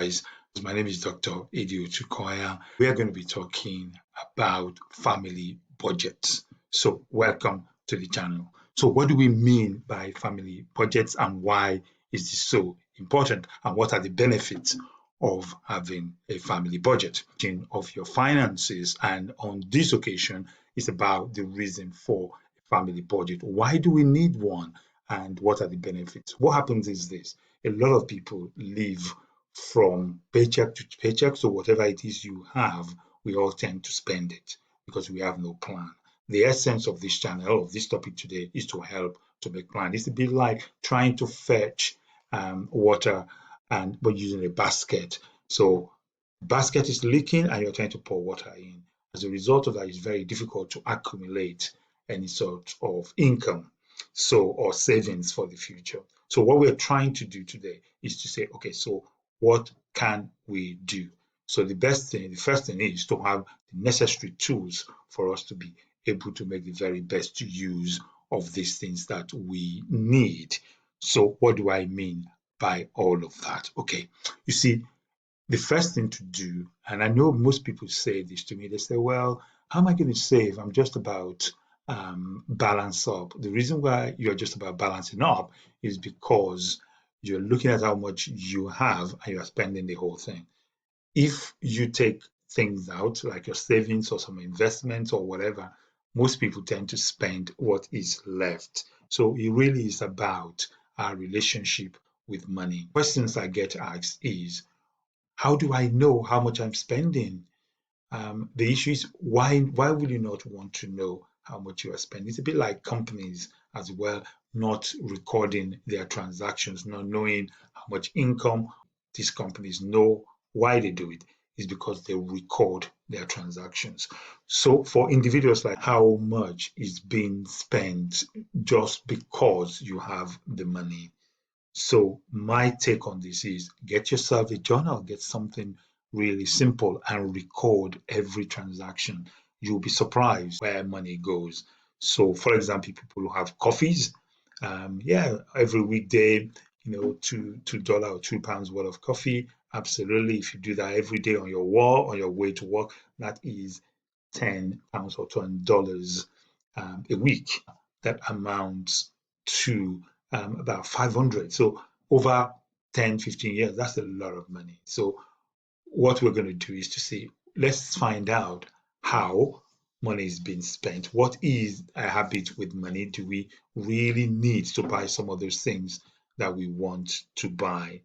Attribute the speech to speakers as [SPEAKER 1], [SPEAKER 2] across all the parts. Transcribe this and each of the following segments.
[SPEAKER 1] Guys, my name is Dr. Ade Otukoya. We are going to be talking about family budgets. So, welcome to the channel. So, what do we mean by family budgets and why is this so important? And what are the benefits of having a family budget? Of your finances, and on this occasion, it's about the reason for a family budget. Why do we need one? And what are the benefits? What happens is this: a lot of people live from paycheck to paycheck. So whatever it is you have, we all tend to spend it because we have no plan. The essence of this channel, of this topic today, is to help to make plan. It's a bit like trying to fetch water but using a basket. So the basket is leaking and you're trying to pour water in. As a result of that, it's very difficult to accumulate any sort of income or savings for the future. So what we're trying to do today is to say, okay, so what can we do? So the first thing is to have the necessary tools for us to be able to make the very best use of these things that we need. So what do I mean by all of that? Okay, you see, the first thing to do, and I know most people say this to me, they say, well, how am I going to save? I'm just about balance up. The reason why you're just about balancing up is because you're looking at how much you have and you're spending the whole thing. If you take things out, like your savings or some investments or whatever, most people tend to spend what is left. So it really is about our relationship with money. Questions I get asked is, how do I know how much I'm spending? The issue is, why would you not want to know how much you are spending? It's a bit like companies as well, not recording their transactions, not knowing how much income. These companies know why they do it is because they record their transactions. So for individuals, like, how much is being spent just because you have the money? So my take on this is, get yourself a journal, get something really simple and record every transaction. You'll be surprised where money goes. So for example, people who have coffees, every weekday, $2 or £2 worth of coffee. Absolutely. If you do that every day on your way to work, that is £10 or $20 a week. That amounts to about 500. So over 10, 15 years, that's a lot of money. So what we're going to do is to say, let's find out how money is being spent. What is a habit with money? Do we really need to buy some of those things that we want to buy?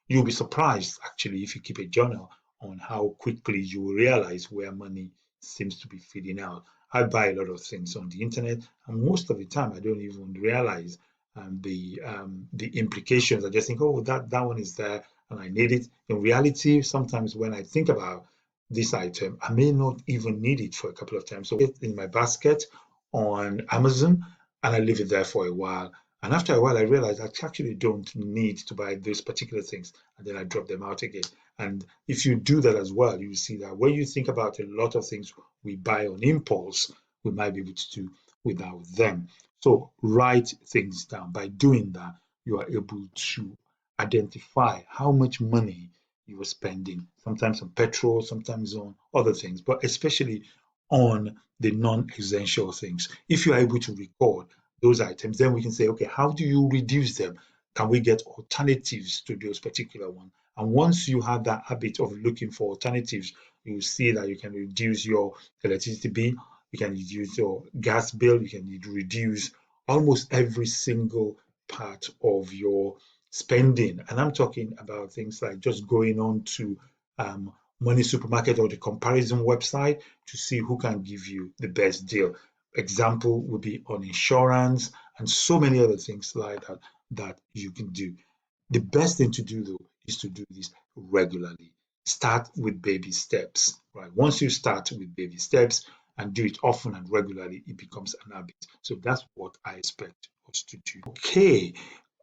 [SPEAKER 1] You'll be surprised, actually, if you keep a journal, on how quickly you will realize where money seems to be feeding out. I buy a lot of things on the internet, and most of the time I don't even realize the implications. I just think, oh, that one is there and I need it. In reality, sometimes when I think about this item, I may not even need it for a couple of times. So it's in my basket on Amazon and I leave it there for a while. And after a while, I realized I actually don't need to buy those particular things, and then I drop them out again. And if you do that as well, you see that when you think about a lot of things we buy on impulse, we might be able to do without them. So write things down. By doing that, you are able to identify how much money you are spending, sometimes on petrol, sometimes on other things, but especially on the non-essential things. If you are able to record those items, then we can say, okay, how do you reduce them? Can we get alternatives to those particular ones? And once you have that habit of looking for alternatives, you will see that you can reduce your electricity bill, you can reduce your gas bill, you can reduce almost every single part of your spending. And I'm talking about things like just going on to Money Supermarket or the comparison website to see who can give you the best deal. Example would be on insurance and so many other things like that you can do. The best thing to do, though, is to do this regularly. Start with baby steps, right? Once you start with baby steps and do it often and regularly, it becomes an habit. So that's what I expect us to do. Okay,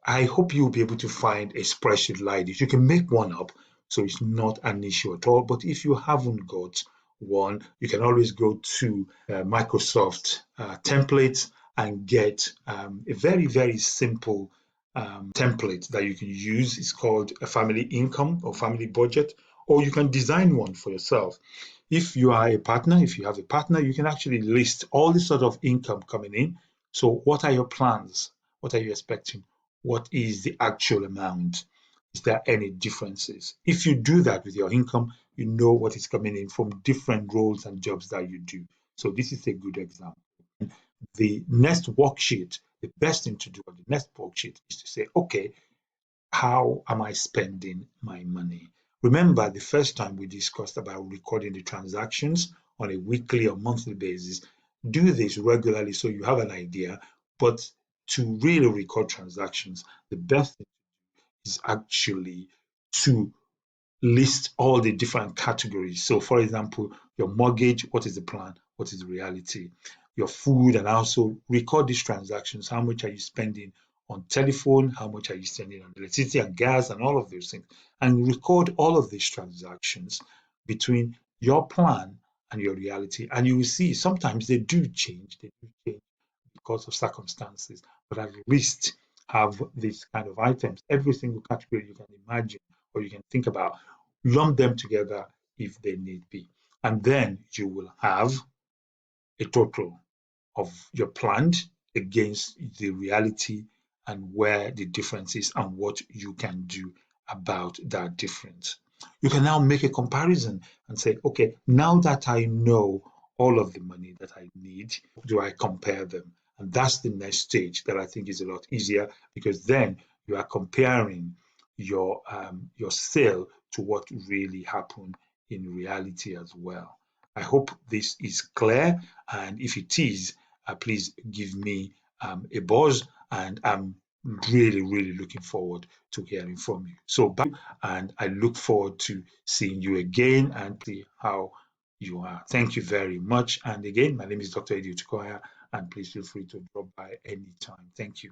[SPEAKER 1] I hope you'll be able to find a spreadsheet like this. You can make one up, so it's not an issue at all. But if you haven't got one, you can always go to Microsoft templates and get a very, very simple template that you can use. It's called a family income or family budget, or you can design one for yourself. If you are a partner, if you have a partner, you can actually list all the sort of income coming in. So what are your plans? What are you expecting? What is the actual amount? Is there any differences? If you do that with your income, you know what is coming in from different roles and jobs that you do. So this is a good example. The next worksheet, the best thing to do on the next worksheet is to say, okay, how am I spending my money? Remember the first time we discussed about recording the transactions on a weekly or monthly basis. Do this regularly so you have an idea, but to really record transactions, the best thing is actually to list all the different categories. So, for example, your mortgage, what is the plan? What is the reality? Your food, and also record these transactions. How much are you spending on telephone? How much are you spending on electricity and gas and all of those things? And record all of these transactions between your plan and your reality. And you will see sometimes they do change. They do change because of circumstances, but at least have these kind of items. Every single category you can imagine or you can think about, lump them together if they need be. And then you will have a total of your planned against the reality and where the difference is and what you can do about that difference. You can now make a comparison and say, okay, now that I know all of the money that I need, do I compare them? And that's the next stage that I think is a lot easier because then you are comparing your sale to what really happened in reality as well. I hope this is clear, and if it is, please give me a buzz, and I'm really, really looking forward to hearing from you. So, and I look forward to seeing you again and see how you are. Thank you very much. And again, my name is Dr. Ade Otukoya, and please feel free to drop by anytime. Thank you.